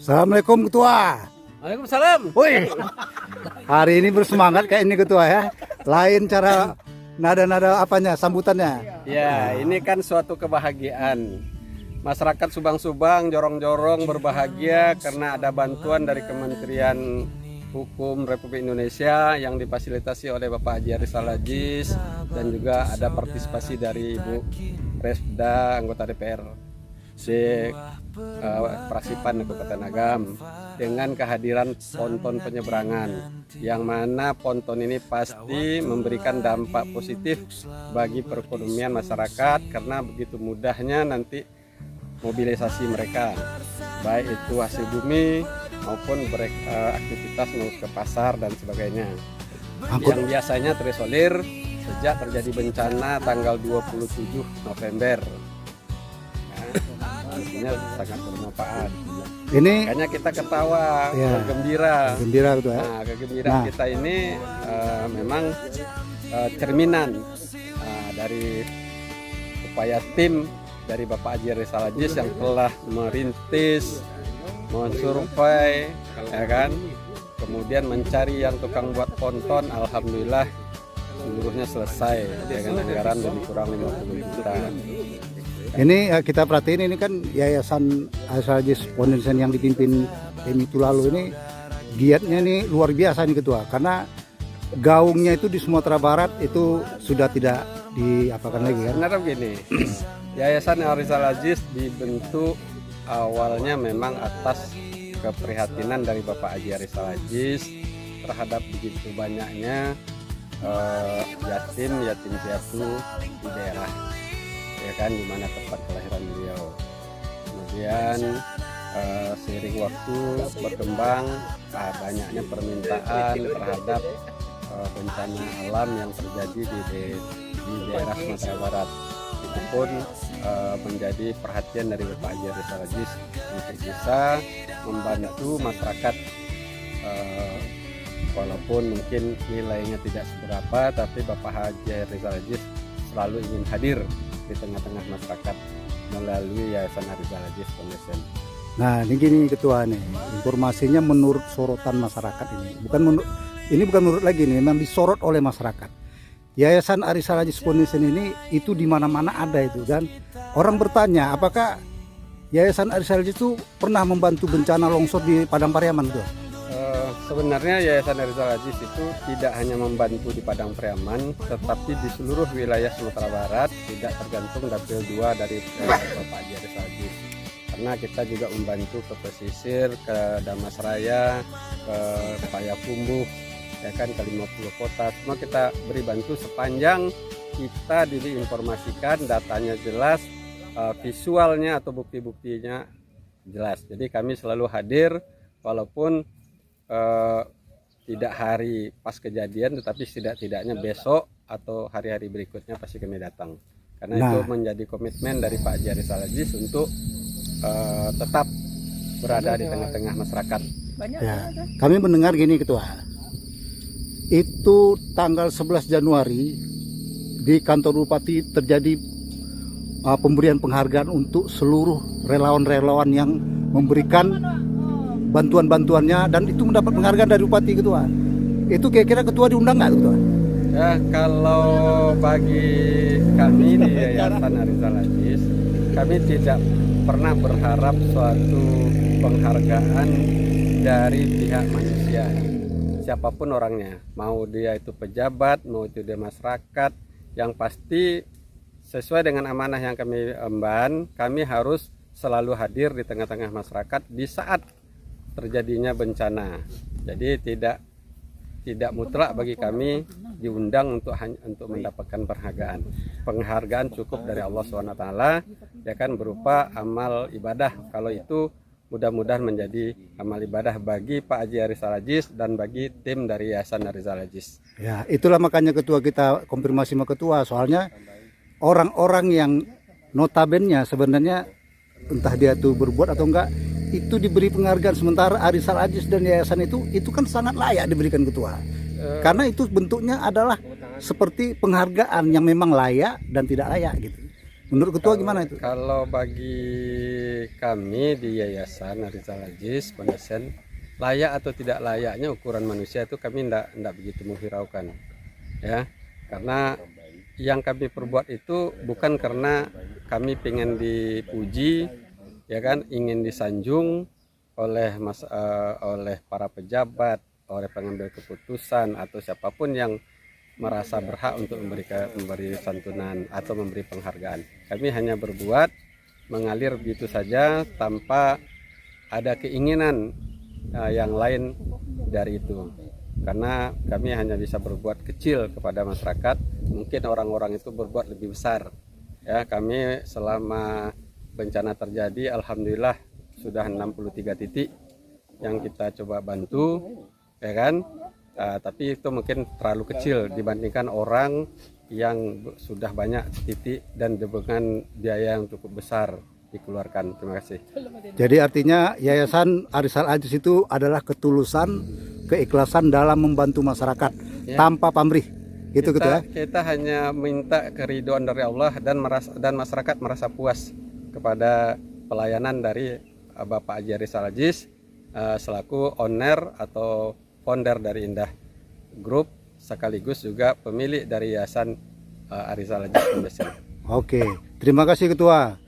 Assalamualaikum ketua. Waalaikumsalam. Woi, hari ini bersemangat kayak ini ketua ya. Lain cara nada-nada apanya sambutannya. Ya, ini kan suatu kebahagiaan. Masyarakat Subang-Subang jorong-jorong berbahagia karena ada bantuan dari Kementerian Hukum Republik Indonesia yang difasilitasi oleh Bapak Haji Rizal Aziz, dan juga ada partisipasi dari Ibu Resda, anggota DPR di Prasipan Kabupaten Agam, dengan kehadiran ponton penyeberangan, yang mana ponton ini pasti memberikan dampak positif bagi perekonomian masyarakat karena begitu mudahnya nanti mobilisasi mereka, baik itu hasil bumi maupun beraktivitas mau ke pasar dan sebagainya. Yang biasanya terisolir sejak terjadi bencana tanggal 27 November. Artinya sangat bermanfaat. Ini makanya kita ketawa, ya, bergembira. Gembira gitu ya. Nah, kegembiraan kita ini memang cerminan dari upaya tim dari Bapak Haji Rizal Aziz yang telah merintis, mensurvei, ya kan, kemudian mencari yang tukang buat ponton. Alhamdulillah seluruhnya selesai dengan anggaran lebih kurang 50 juta. Ini kita perhatiin, ini kan Yayasan Rizal Aziz Foundation yang dipimpin Emi Tulalu ini giatnya nih luar biasa nih ketua, karena gaungnya itu di Sumatera Barat itu sudah tidak diapakan lagi kan. Benar begini, Yayasan Rizal Aziz dibentuk awalnya memang atas keprihatinan dari Bapak Haji Rizal Aziz terhadap begitu banyaknya yatim piatu di daerah, ya kan, di mana tempat kelahiran beliau. Kemudian seiring waktu berkembang, banyaknya permintaan terhadap bencana alam yang terjadi di daerah Sumatera Barat. Itu pun menjadi perhatian dari Bapak Haji Rizal Aziz untuk bisa membantu masyarakat, walaupun mungkin nilainya tidak seberapa, tapi Bapak Haji Rizal Aziz selalu ingin hadir di tengah-tengah masyarakat melalui Yayasan Rizal Aziz Foundation. Nah, ini gini ketua nih, informasinya menurut sorotan masyarakat ini. Bukan menurut lagi nih, memang disorot oleh masyarakat. Yayasan Rizal Aziz Foundation ini itu di mana-mana ada itu, dan orang bertanya apakah Yayasan Rizal Aziz itu pernah membantu bencana longsor di Padang Pariaman tuh? Sebenarnya Yayasan Rizal Aziz itu tidak hanya membantu di Padang Pariaman, tetapi di seluruh wilayah Sumatera Barat, tidak tergantung dapil 2 dari Bapak Haji Rizal Aziz. Karena kita juga membantu ke pesisir, ke Damasraya, ke Payakumbuh, ya kan, ke 50 kota. Semua kita beri bantu sepanjang kita diinformasikan, datanya jelas, visualnya atau bukti-buktinya jelas. Jadi kami selalu hadir, walaupun tidak hari pas kejadian, tetapi tidak-tidaknya besok atau hari-hari berikutnya pasti kami datang. Karena itu menjadi komitmen dari Pak Haji Rizal Aziz untuk tetap berada di tengah-tengah masyarakat. Ya, kami mendengar gini ketua, itu tanggal 11 Januari di kantor Bupati terjadi pemberian penghargaan untuk seluruh relawan-relawan yang memberikan bantuan-bantuannya, dan itu mendapat penghargaan dari Bupati ketua. Itu kira-kira ketua diundang nggak ketua? Ya, kalau bagi kami di Yayasan Rizal Aziz, kami tidak pernah berharap suatu penghargaan dari pihak manusia, siapapun orangnya, mau dia itu pejabat, mau itu dia masyarakat. Yang pasti sesuai dengan amanah yang kami emban, kami harus selalu hadir di tengah-tengah masyarakat di saat terjadinya bencana. Jadi tidak mutlak bagi kami diundang untuk mendapatkan penghargaan. Penghargaan cukup dari Allah SWT, ya kan, berupa amal ibadah. Kalau itu mudah-mudahan menjadi amal ibadah bagi Pak Haji Rizal Aziz dan bagi tim dari Yayasan Rizal Aziz. Ya, itulah makanya ketua kita konfirmasi sama ketua, soalnya orang-orang yang notabene sebenarnya entah dia tuh berbuat atau enggak, itu diberi penghargaan, sementara Rizal Aziz dan yayasan itu kan sangat layak diberikan ketua. Karena itu bentuknya adalah seperti penghargaan yang memang layak dan tidak layak gitu. Menurut ketua gimana itu? Kalau bagi kami di Yayasan Arizal Aziz Foundation, layak atau tidak layaknya ukuran manusia itu kami tidak begitu menghiraukan, ya. Karena yang kami perbuat itu bukan karena kami pengen dipuji, ya kan, ingin disanjung oleh para pejabat, oleh pengambil keputusan atau siapapun yang merasa berhak untuk memberi santunan atau memberi penghargaan. Kami hanya berbuat mengalir begitu saja tanpa ada keinginan yang lain dari itu. Karena kami hanya bisa berbuat kecil kepada masyarakat, mungkin orang-orang itu berbuat lebih besar. Ya, kami selama bencana terjadi, alhamdulillah sudah 63 titik yang kita coba bantu, ya kan? Tapi itu mungkin terlalu kecil dibandingkan orang yang sudah banyak titik dan dengan biaya yang cukup besar dikeluarkan. Terima kasih. Jadi artinya Yayasan Arizal Aziz itu adalah ketulusan, keikhlasan dalam membantu masyarakat Ya. tanpa pamrih. Gitu ketua. Kita hanya minta keridhaan dari Allah dan masyarakat merasa puas kepada pelayanan dari Bapak Haji Arizal Aziz selaku owner atau founder dari Indah Group sekaligus juga pemilik dari Yayasan Arizal Aziz Foundation. Oke, terima kasih ketua.